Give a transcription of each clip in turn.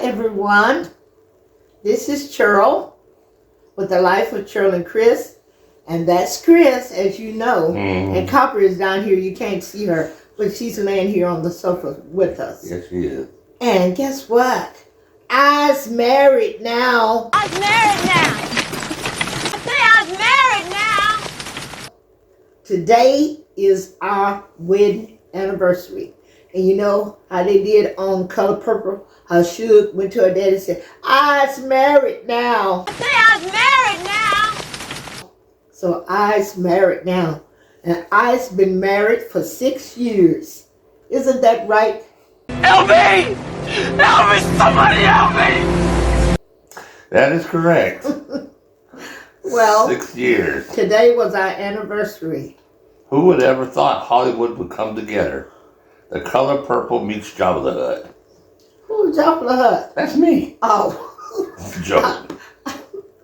everyone. This is Cheryl with the Life of Cheryl and Chris. And that's Chris, as you know. Mm. And Copper is down here. You can't see her, but she's laying here on the sofa with us. Yes, she is. And guess what? I's married now. I's married now. I say I's married now. Today is our wedding anniversary. And you know how they did on Color Purple? How Suge went to her daddy and said, I's married now. I say I's married now. So I's married now. And I's been married for 6 years. Isn't that right? Help me! Help me! Somebody help me! That is correct. Well, 6 years. Today was our anniversary. Who would ever thought Hollywood would come together? The Color Purple meets Jabba the Hutt. Who's Jabba the Hutt? That's me. Oh. Joke.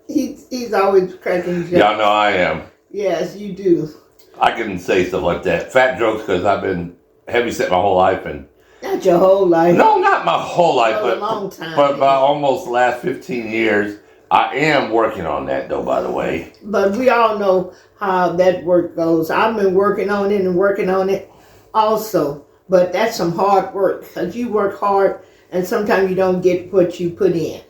He's always cracking jokes. Y'all know I am. Yes, you do. I can say stuff like that. Fat jokes because I've been heavy set my whole life. And Not your whole life. no, not my whole life, For a but long time. But by almost the last 15 years, I am working on that though, by the way. But we all know how that work goes. I've been working on it also. But that's some hard work because you work hard and sometimes you don't get what you put in.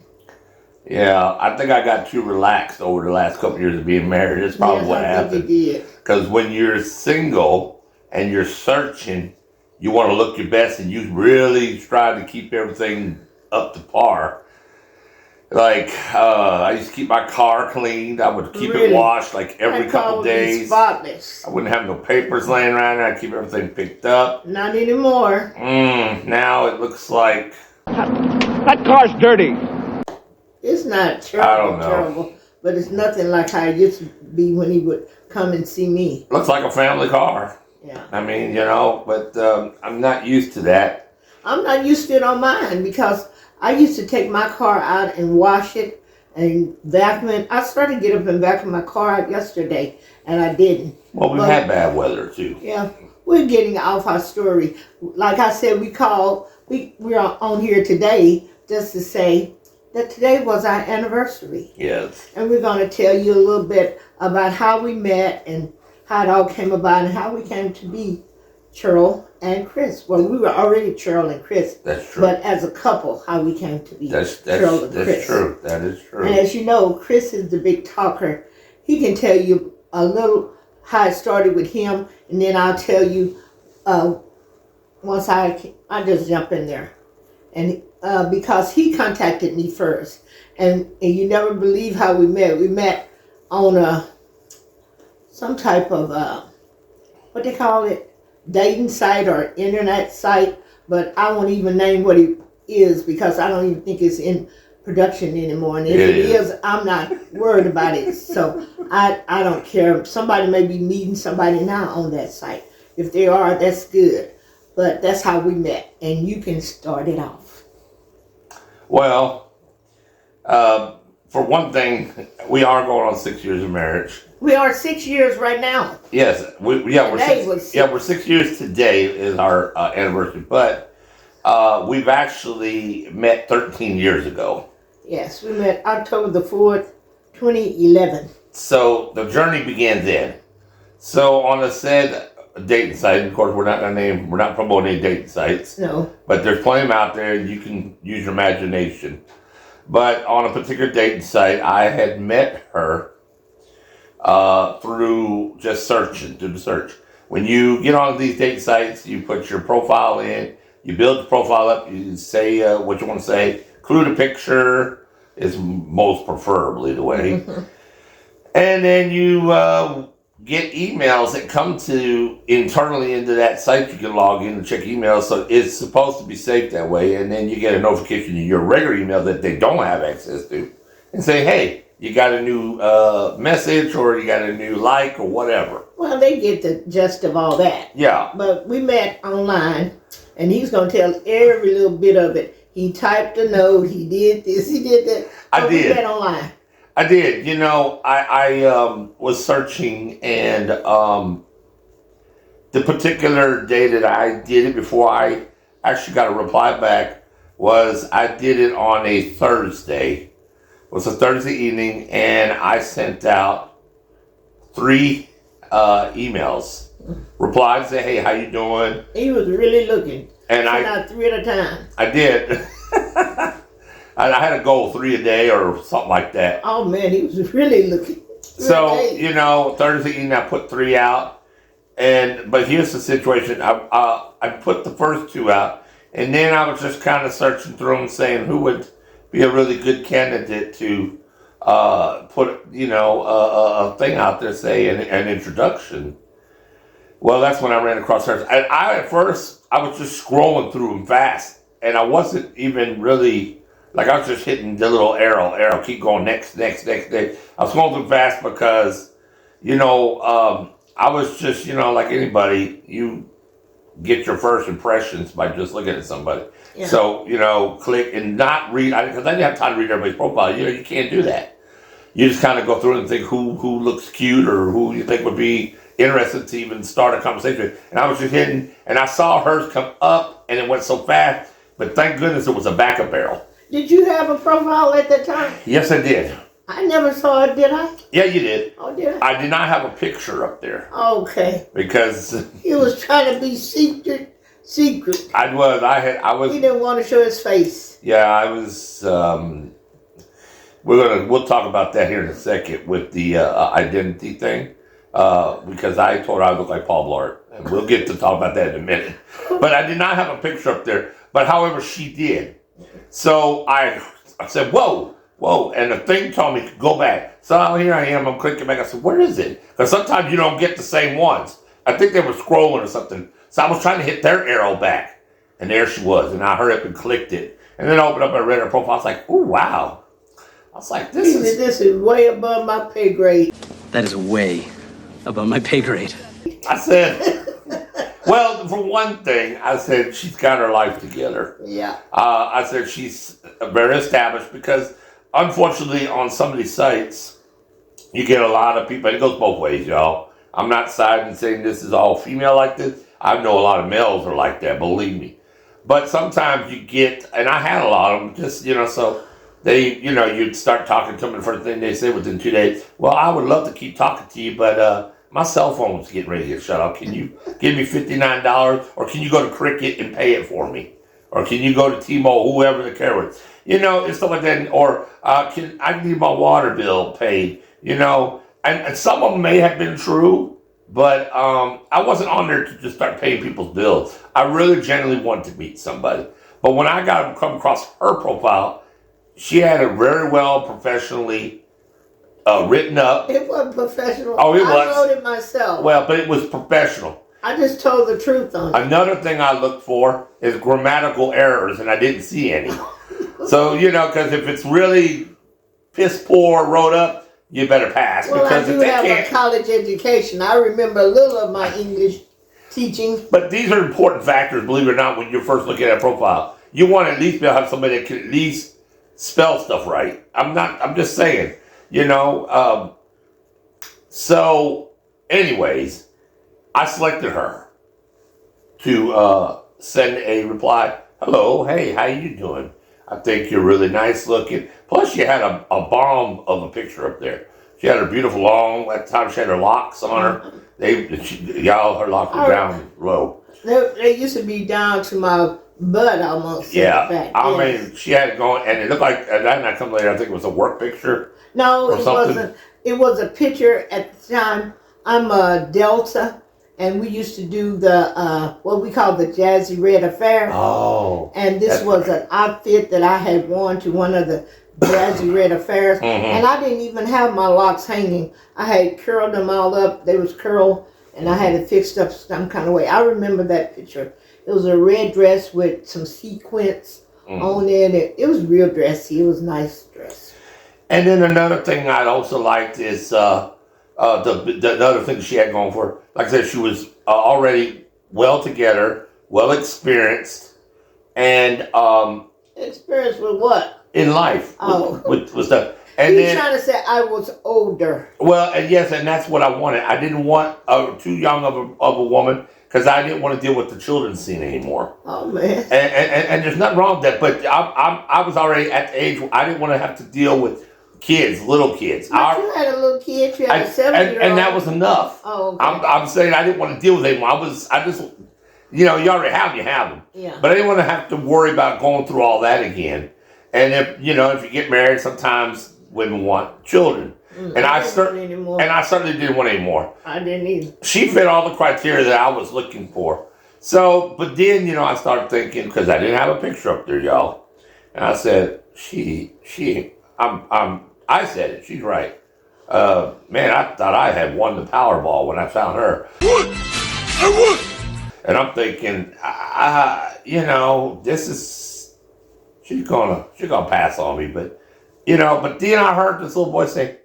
Yeah, I think I got too relaxed over the last couple of years of being married. That's probably what happened. Because when you're single and you're searching, you want to look your best and you really try to keep everything up to par. Like, I used to keep my car cleaned. I would keep it washed like every couple days. Spotless. I wouldn't have no papers laying around. I'd keep everything picked up. Not anymore. Now it looks like... That car's dirty. It's not I don't know. terrible, but it's nothing like how it used to be when he would come and see me. Looks like a family car. Yeah. I mean, but I'm not used to that. I'm not used to it on mine because I used to take my car out and wash it and vacuum it. I started to get up and vacuum my car out yesterday, and I didn't. Well, we've had bad weather, too. Yeah. We're getting off our story. Like I said, we're on here today just to say that today was our anniversary. Yes. And we're going to tell you a little bit about how we met and how it all came about and how we came to be Cheryl and Chris. Well, we were already Cheryl and Chris. That's true. But as a couple, how we came to be Cheryl and Chris. That's true. That is true. And as you know, Chris is the big talker. He can tell you a little how it started with him, and then I'll tell you once I just jump in there. And because he contacted me first. And you never believe how we met. We met on some type of, what they call it, dating site or internet site. But I won't even name what it is because I don't even think it's in production anymore. And if it is, I'm not worried about it. So I don't care. Somebody may be meeting somebody now on that site. If they are, that's good. But that's how we met. And you can start it off. Well, for one thing, we are going on 6 years of marriage. We are 6 years right now. Yes, we're 6 years today is our anniversary, but we've actually met 13 years ago. Yes, we met October the 4th, 2011. So the journey began then. So on a said dating site, of course, we're not promoting any dating sites. No. But there's plenty of them out there. You can use your imagination. But on a particular dating site, I had met her through just searching, through the search. When you get on these dating sites, you put your profile in, you build the profile up, you say what you want to say, include a picture is most preferably the way. And then you get emails that come to internally into that site. You can log in and check emails, so it's supposed to be safe that way. And then you get a notification in your regular email that they don't have access to, and say, "Hey, you got a new message, or you got a new like, or whatever." Well, they get the gist of all that. Yeah. But we met online, and he's going to tell every little bit of it. He typed a note. He did this. He did that. I did. We met online. I did. I was searching, and the particular day that I did it, before I actually got a reply back was I did it on a Thursday. It was a Thursday evening, and I sent out 3 emails. Replied, say, hey, how you doing? He was really looking. And Sent out 3 at a time. I did. I had a goal 3 a day or something like that. Oh man, he was really looking. So, Really. you know, Thursday evening I put 3 out. But here's the situation. I put the first 2 out. And then I was just kind of searching through them saying who would be a really good candidate to put, you know, a thing out there, say an introduction. Well, that's when I ran across hers. And at first, I was just scrolling through them fast. And I wasn't even really, like I was just hitting the little arrow, keep going, next. I was scrolling through fast because, you know, I was just, you know, like anybody, you get your first impressions by just looking at somebody. Yeah. So, you know, click and not read, because I didn't have time to read everybody's profile. You know, you can't do that. You just kind of go through and think who looks cute or who you think would be interested to even start a conversation with. And I was just hitting, and I saw hers come up, and it went so fast, but thank goodness it was a backup barrel. Did you have a profile at that time? Yes, I did. I never saw it, did I? Yeah, you did. Oh, did I? I did not have a picture up there. Okay. Because He was trying to be secret. I was. He didn't want to show his face. Yeah, I was. We'll talk about that here in a second with the identity thing, because I told her I look like Paul Blart, and we'll get to talk about that in a minute. But I did not have a picture up there. But however, she did. So I said, whoa, and the thing told me go back. So here I am. I'm clicking back. I said, where is it? Because sometimes you don't get the same ones. I think they were scrolling or something. So I was trying to hit their arrow back, and there she was. And I hurried up and clicked it, and then I opened up and read her profile. I was like, oh wow. I was like, this is way above my pay grade. That is way above my pay grade. I said, well, for one thing, I said she's got her life together. Yeah. I said she's very established because, unfortunately, on some of these sites, you get a lot of people. It goes both ways, y'all. I'm not siding saying this is all female like this. I know a lot of males are like that, believe me. But sometimes you get, and I had a lot of them, just, you know, so they, you know, you'd start talking to them, and the first thing they say within 2 days, well, I would love to keep talking to you, but my cell phone was getting ready to get shut off. Can you give me $59, or can you go to Cricket and pay it for me? Or can you go to T-Mobile, whoever the carrier was? You know, and stuff like that. Or I need my water bill paid, you know. And some of them may have been true, but I wasn't on there to just start paying people's bills. I really genuinely wanted to meet somebody. But when I come across her profile, she had it very well professionally written up. It wasn't professional. Oh, it was. I wrote it myself. Well, but it was professional. I just told the truth on it. Another thing I look for is grammatical errors, and I didn't see any. So, you know, because if it's really piss poor wrote up, you better pass. Well, because I do if they have can't, a college education. I remember a little of my English teaching. But these are important factors, believe it or not, when you're first looking at a profile. You want to at least be able to have somebody that can at least spell stuff right. I'm just saying, you know. So, anyways, I selected her to send a reply. Hello, hey, how you doing? I think you're really nice looking. Plus, she had a bomb of a picture up there. She had her beautiful long, at the time she had her locks on her. Her locks were down low. They used to be down to my butt almost. Yeah, I mean, she had it going, and it looked like, and that night come later, I think it was a work picture. No, it something. wasn't. It was a picture at the time. I'm a Delta, and we used to do the, what we call the Jazzy Red Affair. Oh. And this was an outfit that I had worn to one of the Jazzy Red Affairs. Mm-hmm. And I didn't even have my locks hanging. I had curled them all up. They was curled, and I had it fixed up some kind of way. I remember that picture. It was a red dress with some sequins on it. It was real dressy. It was a nice dress. And then another thing I also liked is the other thing she had going for her. Like I said, she was already well together, well experienced, and Experienced with what? In life. Oh. With stuff. And He's then, trying to say I was older. well, and yes, and that's what I wanted. I didn't want too young of a woman. because I didn't want to deal with the children's scene anymore. Oh man. And there's nothing wrong with that, but I was already at the age where I didn't want to have to deal with kids, little kids. But you had a little kid. You had a 7-year-old. And that was enough. Oh, okay. I'm saying I didn't want to deal with anymore. I just, you already have them, you have them. Yeah. But I didn't want to have to worry about going through all that again. And if you get married, sometimes women want children. And I certainly didn't want any more. I didn't either. She fit all the criteria that I was looking for. So, but then, I started thinking, because I didn't have a picture up there, y'all. And I said, I said it, she's right. Man, I thought I had won the Powerball when I found her. I would! And I'm thinking, she's gonna pass on me, but then I heard this little boy say,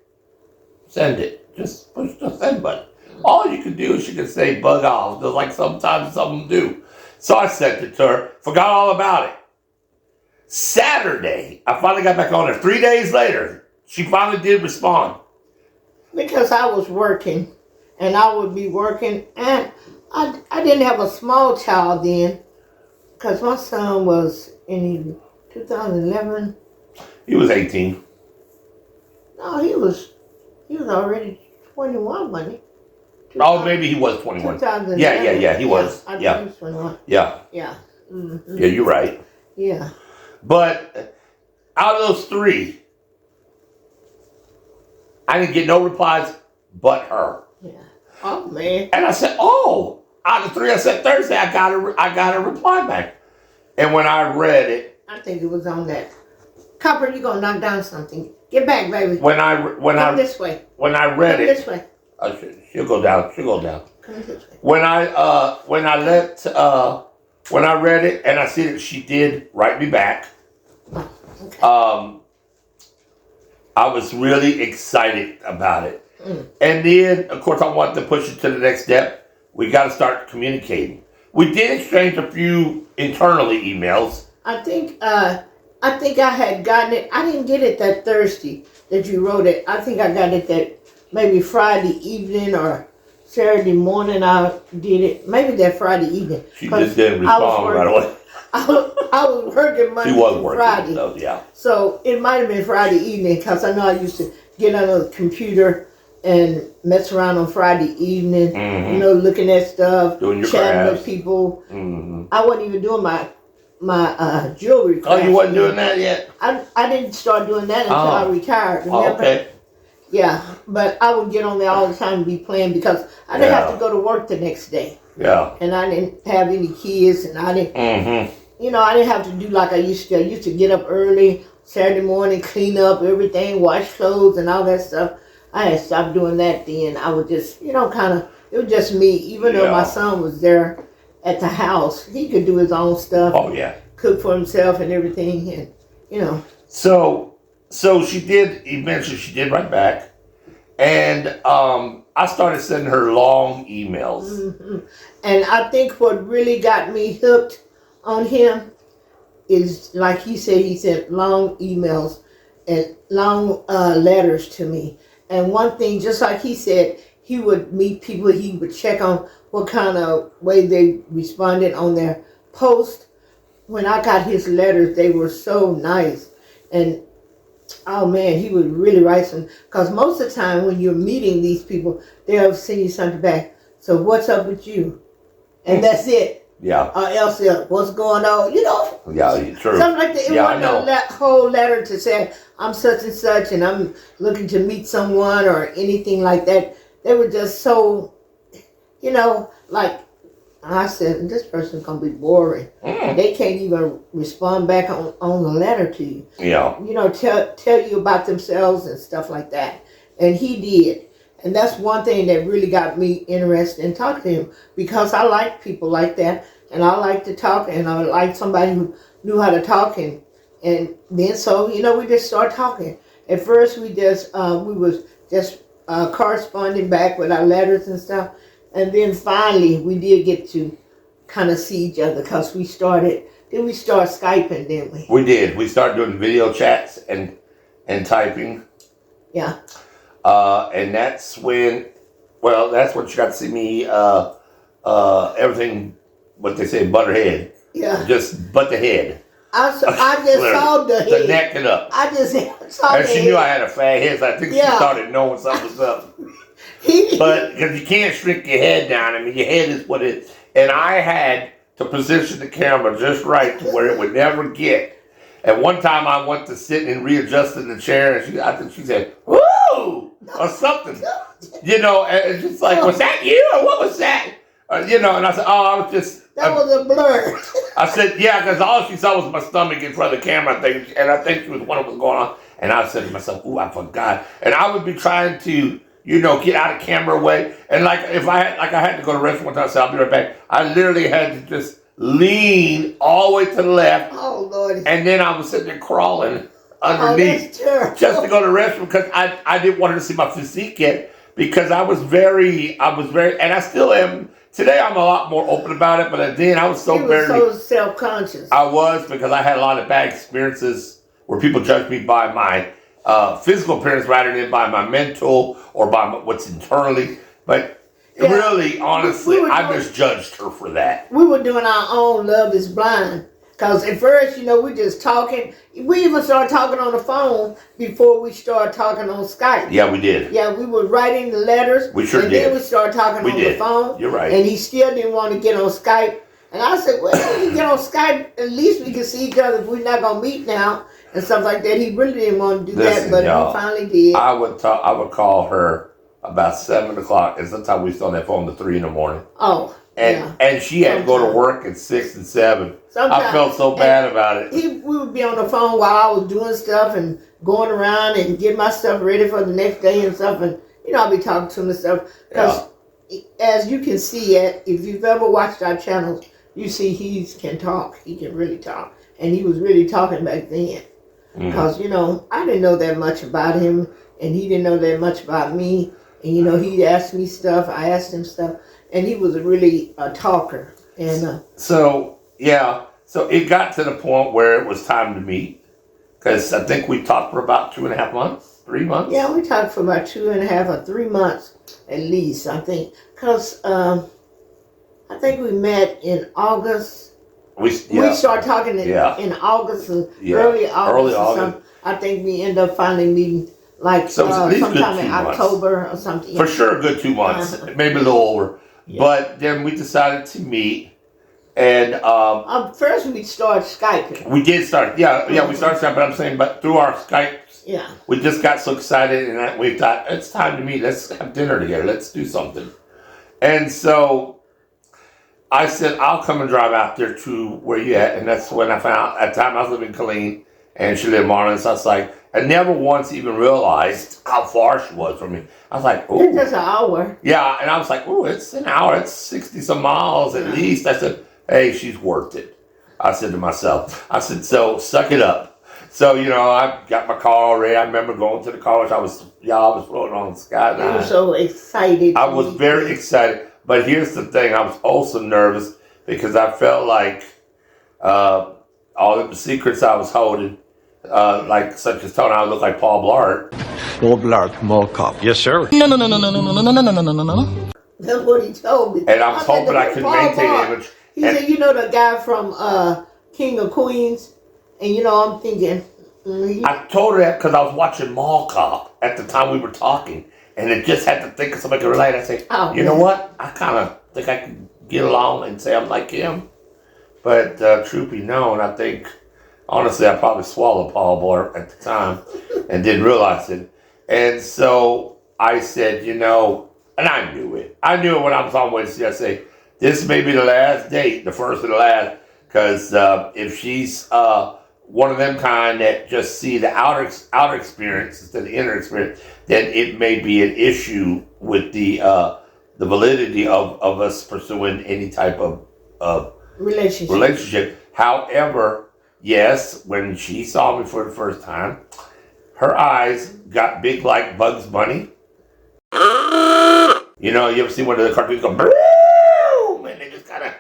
send it. Just push the send button. All you can do is you can say bug off, just like sometimes some of them do. So I sent it to her, forgot all about it. Saturday, I finally got back on there. 3 days later, she finally did respond. Because I was working, and I would be working, and I didn't have a small child then, because my son was in 2011. He was 18. No, he was already 21, wasn't he? Oh, maybe he was 21. 2011. Yeah, he was. I think Yeah. he was 21. Yeah. Yeah. Mm-hmm. Yeah, you're right. Yeah. But out of those 3, I didn't get no replies but her. Yeah. Oh man. And I said, out of 3, I said Thursday I got a reply back. And when I read it, I think it was on that. Copper, you gonna knock down something. Get back, baby. Come this way. When I read Come it, this way. she'll go down. Come this way. When I read it and I see that she did write me back, Okay. I was really excited about it. And then, of course, I wanted to push it to the next step. We got to start communicating. We did exchange a few internally emails. I think I had gotten it. I didn't get it that Thursday that you wrote it. I think I got it that maybe Friday evening or Saturday morning. I did it. Maybe that Friday evening. She just didn't respond right away. I was working Monday through Friday. So, yeah. So it might have been Friday evening because I know I used to get on the computer and mess around on Friday evening. Mm-hmm. Looking at stuff, doing your chatting crafts with people. Mm-hmm. I wasn't even doing my jewelry. Oh, you wasn't doing that yet? I didn't start doing that until I retired. Oh, okay. Yeah, but I would get on there all the time and be playing because I didn't have to go to work the next day. Yeah. And I didn't have any kids, and I didn't. Mm-hmm. I didn't have to do like I used to. I used to get up early Saturday morning, clean up everything, wash clothes, and all that stuff. I had stopped doing that then. I would just, it was just me. Even though my son was there at the house, he could do his own stuff. Oh, yeah. Cook for himself and everything, and So she did. Eventually, she did write back, and I started sending her long emails. Mm-hmm. And I think what really got me hooked on him is, like he sent long emails and long letters to me. And one thing, just like he said, he would meet people. He would check on what kind of way they responded on their post. When I got his letters, they were so nice. And, oh man, he would really write some. Because most of the time when you're meeting these people, they'll send you something back. So what's up with you? And that's it. Yeah. Or else, what's going on? Yeah, true. Something like that. It Yeah, wasn't a whole letter to say, I'm such and such, and I'm looking to meet someone or anything like that. They were just so, like, I said, this person's going to be boring. They can't even respond back on the letter to you. Yeah. Tell you about themselves and stuff like that. And he did. And that's one thing that really got me interested in talking to him, because I like people like that, and I like to talk, and I like somebody who knew how to talk, and then so we just started talking. At first we was just corresponding back with our letters and stuff, and then finally we did get to kind of see each other because we started Skyping, didn't we? We did. We started doing video chats and typing. Yeah. And that's when you got to see me everything, what they say, butterhead. Yeah. Just butt the head. I just saw the head. The neck and up. I just saw And the she head. knew I had a fat head, so I think she started knowing something was up. But because you can't shrink your head down, I mean, your head is what it is. And I had to position the camera just right to where it would never get. At one time, I went to sit and readjust in the chair, and I think she said, "Woo!" or something. You know, and it's just like, was that you, or what was that? You know, and I said, oh, I was just... That was a blur. I said, yeah, because all she saw was my stomach in front of the camera, I think, and I think she was wondering what was going on. And I said to myself, ooh, I forgot. And I would be trying to, you know, get out of camera way. And like, if I had to go to the restroom one time, I said, I'll be right back. I literally had to just lean all the way to the left. Oh, Lord. And then I was sitting there crawling underneath just to go to the restroom because I didn't want her to see my physique yet because I was very, and I still am. Today I'm a lot more open about it, but then I was so self-conscious. I was, because I had a lot of bad experiences where people judged me by my physical appearance rather than by my mental or by what's internally. But really, honestly, I misjudged her for that. We were doing our own Love is Blind. Because at first, you know, we just talking. We even started talking on the phone before we started talking on Skype. Yeah, we did. Yeah, we were writing the letters. We sure did. And then we started talking on the phone. You're right. And he still didn't want to get on Skype. And I said, well, if we get on Skype, at least we can see each other if we're not going to meet now and stuff like that. He really didn't want to do that, but he finally did. I would call her about 7 o'clock, and sometimes we still on that phone to 3 in the morning. Oh. And she had to go to work at 6 and 7. I felt so bad about it. We would be on the phone while I was doing stuff and going around and getting my stuff ready for the next day and stuff. And, you know, I'll be talking to him and stuff. Because as you can see, if you've ever watched our channels, you see he can talk. He can really talk. And he was really talking back then. Because, you know, I didn't know that much about him. And he didn't know that much about me. And, you know, he asked me stuff. I asked him stuff. And he was really a talker. And so it got to the point where it was time to meet. Because I think we talked for about 2.5 months, 3 months. Yeah, we talked for about 2.5 or 3 months at least, I think. Because I think we met in August. We started talking in August, early August or something. I think we ended up finally meeting like sometime in October or something. For sure, a good 2 months, maybe a little over. Yeah. But then we decided to meet, and first we started Skyping. We did start, we started Skyping. But I'm saying, but through our Skypes, we just got so excited, and we thought it's time to meet. Let's have dinner together. Let's do something. And so I said, I'll come and drive out there to where you at, and that's when I found out. At the time I was living in Killeen, and she lived in Marlin. So I was like, I never once even realized how far she was from me. I was like, ooh. It's just an hour. Yeah, and I was like, ooh, it's an hour. It's 60-some miles at least. I said, hey, she's worth it. I said to myself. I said, so suck it up. So, you know, I got my car already. I remember going to the college. I was floating on the skyline. You were so excited. I was very excited. But here's the thing. I was also nervous because I felt like all the secrets I was holding, like such as Tony, I look like Paul Blart. Paul Blart, Mall Cop. Yes, sir. No. That's what he told me. And I was hoping I could maintain the image. He said, you know the guy from King of Queens? And, you know, I'm thinking... I told her that because I was watching Mall Cop at the time we were talking. And it just had to think of somebody could relate. I say, you know what? I kind of think I can get along and say I'm like him. But truth be known, I think... Honestly, I probably swallowed Paul Blart at the time and didn't realize it. And so I said, you know, and I knew it. I knew it when I was on Wednesday. I say, this may be the last date, the first of the last, because if she's one of them kind that just see the outer experience instead of the inner experience, then it may be an issue with the validity of us pursuing any type of relationship. However, yes, when she saw me for the first time, her eyes got big like Bugs Bunny. You know, you ever see one of the cartoons go boom, and they just kind of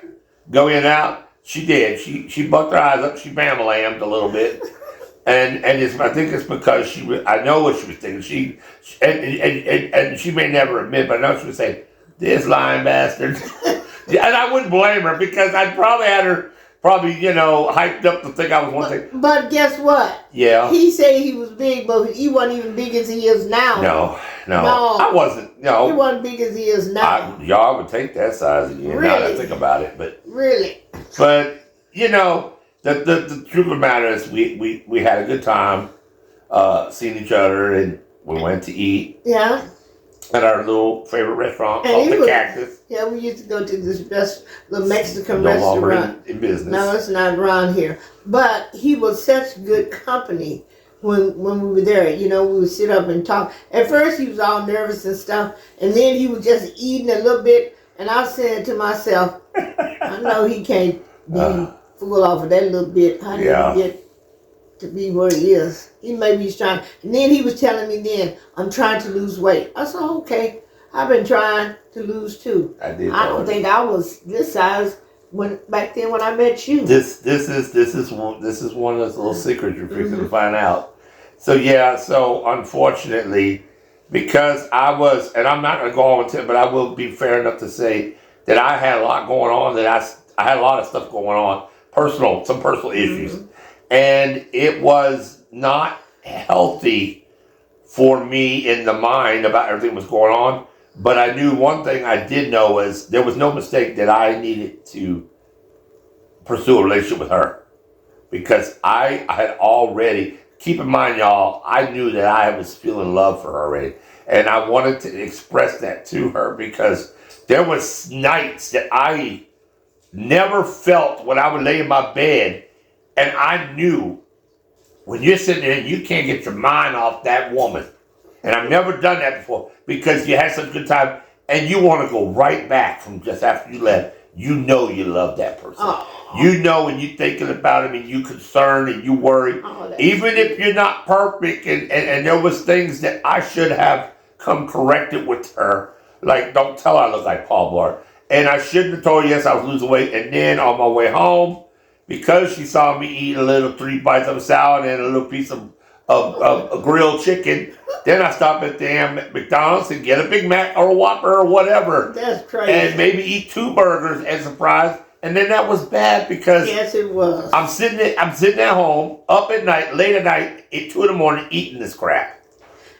go in and out? She did. She bucked her eyes up. She bam-a-lammed a little bit, and I think it's because I know what she was thinking. And she may never admit, but I know she was saying, "This lying bastard." Yeah, and I wouldn't blame her because I probably had her hyped up to think I was one thing. But guess what? Yeah. He said he was big, but he wasn't even big as he is now. No. I wasn't. No. He wasn't big as he is now. Y'all would take that size again. Really? Now that I think about it, but really. But the truth of the matter is, we had a good time seeing each other, and we went to eat. Yeah. At our little favorite restaurant And called the Cactus. Yeah, we used to go to this little Mexican No restaurant. longer in business. No, it's not around here. But he was such good company when we were there. You know, we would sit up and talk. At first, he was all nervous and stuff, and then he was just eating a little bit. And I said to myself, I know he can't be full off of that little bit. How did he get to be where he is? He maybe he's trying. And then he was telling me then, I'm trying to lose weight. I said, okay, I've been trying to lose too. I did. I don't think I was this size back then when I met you. This is one of those little secrets you're fixing to find out. So unfortunately, because I was, and I'm not going to go on to it, but I will be fair enough to say that I had a lot going on, that I had a lot of stuff going on, some personal issues. And it was not healthy for me in the mind about everything that was going on. But I knew one thing I did know was there was no mistake that I needed to pursue a relationship with her. Because I had already, keep in mind, y'all, I knew that I was feeling love for her already. And I wanted to express that to her because there was nights that I never felt when I would lay in my bed. And I knew when you're sitting there and you can't get your mind off that woman, and I've never done that before because you had such a good time, and you want to go right back from just after you left, you know you love that person. Oh. You know when you're thinking about him and you concerned and you worry, even if you're not perfect, and there was things that I should have come corrected with her, like don't tell her I look like Paul Blart. And I shouldn't have told her, yes, I was losing weight, and then on my way home, because she saw me eat a little 3 bites of salad and a little piece of grilled chicken, then I stop at the damn McDonald's and get a Big Mac or a Whopper or whatever. That's crazy. And maybe eat 2 burgers as a surprise. And then that was bad because yes, it was. I'm sitting at home, up at night, late at night, at 2 a.m, eating this crap.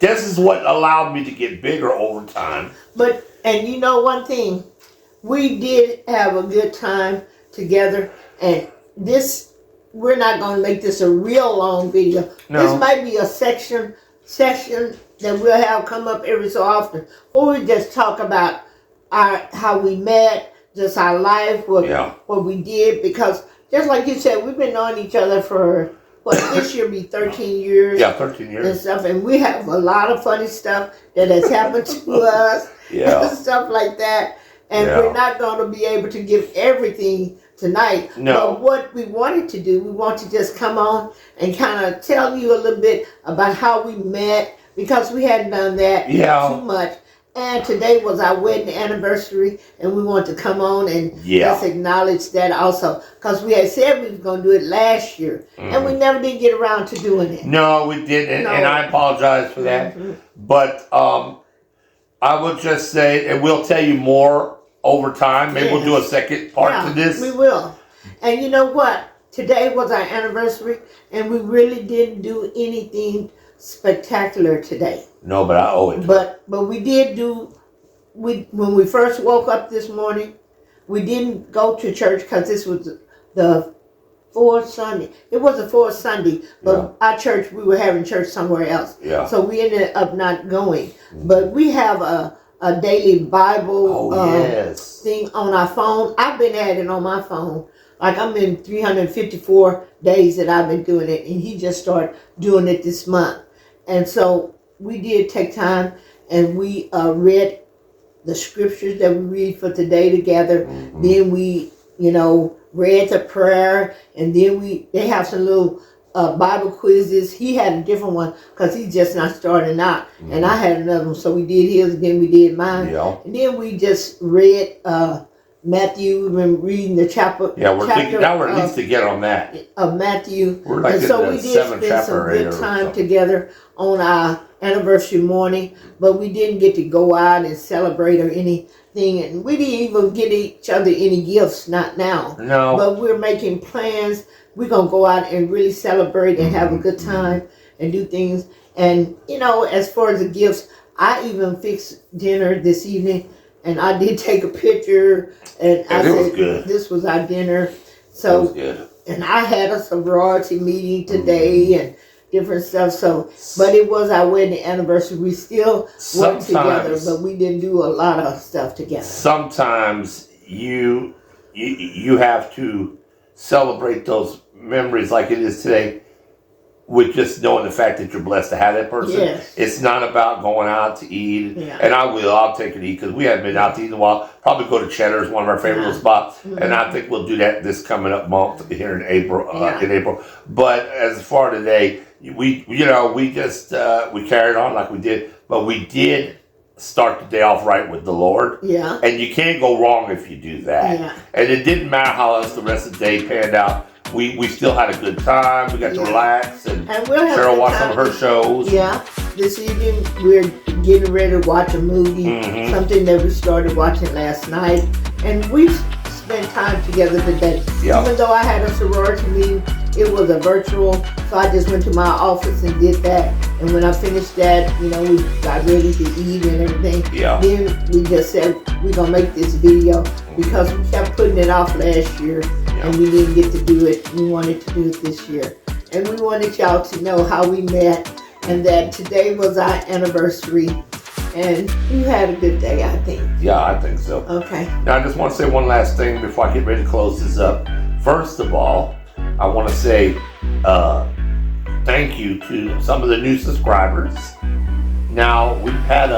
This is what allowed me to get bigger over time. And you know one thing, we did have a good time together, and we're not going to make this a real long video. No. This might be a session that we'll have come up every so often, or we just talk about how we met, just our life, what we did, because just like you said, we've been knowing each other for this year be 13 years. Yeah, 13 years. And stuff, and we have a lot of funny stuff that has happened to us, and stuff like that. And we're not going to be able to give everything tonight. No. But what we wanted to do, we want to just come on and kind of tell you a little bit about how we met, because we hadn't done that too much. And today was our wedding anniversary, and we want to come on and just acknowledge that also, because we had said we was going to do it last year, and we never did get around to doing it. No, we didn't, and I apologize for that. But I will just say, and we'll tell you more over time. Maybe we'll do a second part to this. We will. And you know what? Today was our anniversary, and we really didn't do anything spectacular today. No, but I owe it. But we did do. When we first woke up this morning, we didn't go to church because this was the fourth Sunday. It was the fourth Sunday, but our church, we were having church somewhere else. Yeah. So we ended up not going. But we have a daily Bible thing on our phone. I've been at it on my phone. Like I'm in 354 days that I've been doing it, and he just started doing it this month. And so we did take time, and we read the scriptures that we read for today together. Then we, read the prayer, and then they have some little Bible quizzes. He had a different one because he's just not starting out, and I had another one. So we did his, and then we did mine, and then we just read Matthew. We've been reading the chapter. Yeah, we're thinking now we're at least to get on that. Of Matthew. We're like and in so the we did seventh spend chapter some or good eight or time something. together on our anniversary morning, but we didn't get to go out and celebrate or anything, and we didn't even get each other any gifts, not now. No. But we're making plans. We're going to go out and really celebrate and have a good time and do things. And, you know, as far as the gifts, I even fixed dinner this evening, and I did take a picture, and I was said, good. this was our dinner. That So, was good. and I had a sorority meeting today and different stuff. So, but it was our wedding anniversary. We still worked together, but we didn't do a lot of stuff together. Sometimes you have to celebrate those memories like it is today with just knowing the fact that you're blessed to have that person. Yes. It's not about going out to eat. Yeah. And I'll take it to eat because we haven't been out to eat in a while. Probably go to Cheddar's, one of our favorite little spots. Mm-hmm. And I think we'll do that this coming up month here in April. Yeah. But as far today, we just we carried on like we did, but we did start the day off right with the Lord. Yeah. And you can't go wrong if you do that. Yeah. And it didn't matter how else the rest of the day panned out. We still had a good time. We got to relax, and we'll have Cheryl a watched good some of her time. shows. Yeah. This evening we're getting ready to watch a movie, something that we started watching last night, and we spent time together today. Yeah. Even though I had a sorority meeting, it was a virtual, so I just went to my office and did that. And when I finished that, you know, we got ready to eat and everything. Yeah. Then we just said we're gonna make this video because we kept putting it off last year, and we didn't get to do it. We wanted to do it this year, and we wanted y'all to know how we met, and that today was our anniversary. And you had a good day, I think. Yeah, I think so. Okay. Now, I just want to say one last thing before I get ready to close this up. First of all, I want to say thank you to some of the new subscribers. Now, we've had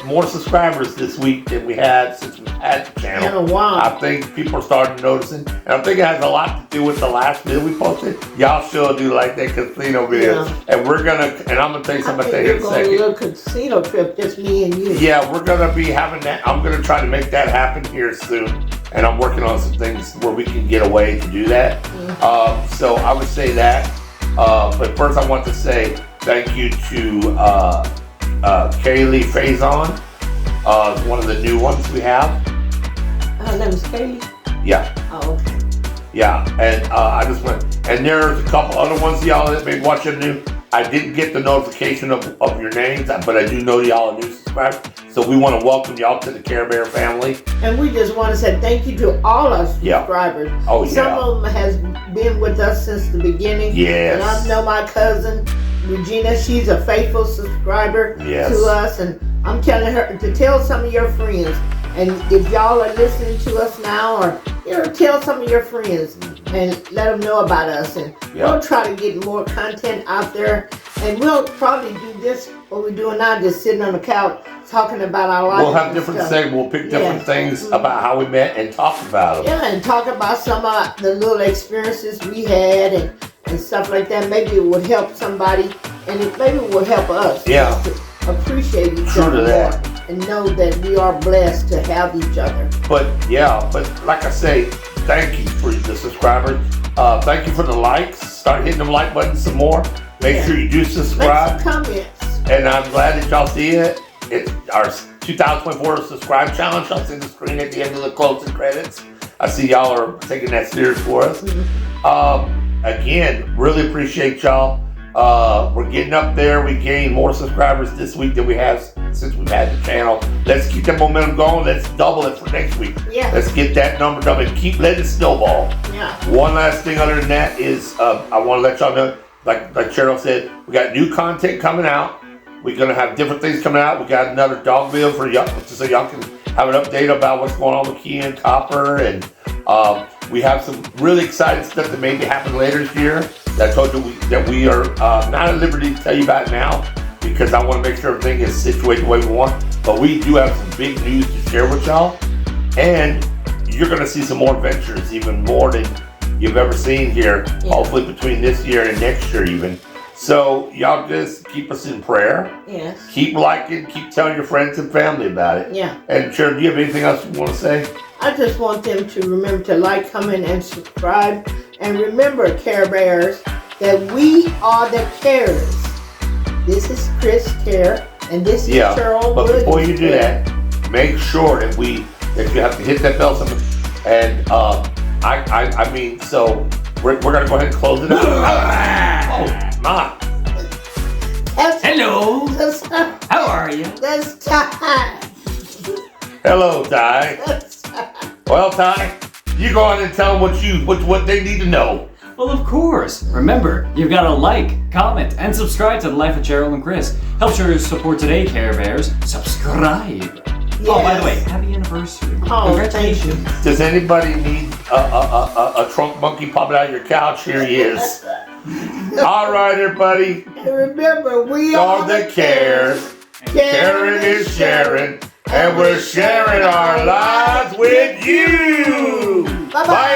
more subscribers this week than we had since we had the channel. In a while. I think people are starting noticing, and I think it has a lot to do with the last video we posted. Y'all sure do like that casino video, and I'm gonna tell you something about that here in a We're second. going to a little casino trip, just me and you. Yeah, we're gonna be having that. I'm gonna try to make that happen here soon, and I'm working on some things where we can get away to do that. So I would say that. But first, I want to say thank you to Kaylee Faison, one of the new ones we have. Her name is Kaylee? Yeah. Oh, okay. Yeah, and I just went, and there's a couple other ones y'all that may watch them new. I didn't get the notification of your names, but I do know y'all are new subscribers. So we want to welcome y'all to the Care Bear family. And we just want to say thank you to all our subscribers. Oh, Some yeah. of them has been with us since the beginning. Yes. And I know my cousin, Regina, she's a faithful subscriber to us. And I'm telling her to tell some of your friends. And if y'all are listening to us now, or tell some of your friends and let them know about us. And we'll try to get more content out there. And we'll probably do this, what we're doing now, just sitting on the couch talking about our lives. We'll have different segments. We'll pick different things about how we met and talk about them. Yeah, and talk about some of the little experiences we had and stuff like that. Maybe it would help somebody, and maybe it will help us. Yeah. To appreciate each True other to that. more and know that we are blessed to have each other. But like I say, thank you for the subscribers. Thank you for the likes. Start hitting them like buttons some more. Make sure you do subscribe. Make some comments. And I'm glad that y'all see it. It's our 2024 subscribe challenge. I'll see the screen at the end of the closing credits. I see y'all are taking that serious for us. Again, really appreciate y'all. We're getting up there. We gained more subscribers this week than we have since we've had the channel. Let's keep that momentum going. Let's double it for next week. Yeah. Let's get that number done and keep letting it snowball. Yeah. One last thing other than that is I want to let y'all know, like Cheryl said, we got new content coming out. We're going to have different things coming out. We got another dog video for y'all, so y'all can have an update about what's going on with Key and Copper. And we have some really exciting stuff that may be happening later this year that I told you that we are not at liberty to tell you about now because I want to make sure everything is situated the way we want. But we do have some big news to share with y'all. And you're going to see some more adventures, even more than you've ever seen here, hopefully between this year and next year even. So y'all just keep us in prayer. Yes. Keep liking, keep telling your friends and family about it. Yeah. And Cheryl, do you have anything else you want to say? I just want them to remember to like, comment, and subscribe. And remember, Care Bears, that we are the carers. This is Chris Care, and this is Cheryl. But Wood before you do Care. that, make sure that you have to hit that bell something. And I mean, so we're gonna go ahead and close it out. Oh my! Hello. How are you? That's time. Hello, Ty. Well, Ty, you go on and tell them what they need to know. Well, of course. Remember, you've got to like, comment, and subscribe to The Life of Cheryl and Chris. Help sure to support today, Care Bears. Subscribe. Oh, by the way, happy anniversary. Oh, Congratulations. thank you. Does anybody need a trunk monkey popping out of your couch? Here he is. All right, everybody. And remember, we All the cares. Karen is sharing, and we're sharing our lives with you. Bye-bye. Bye,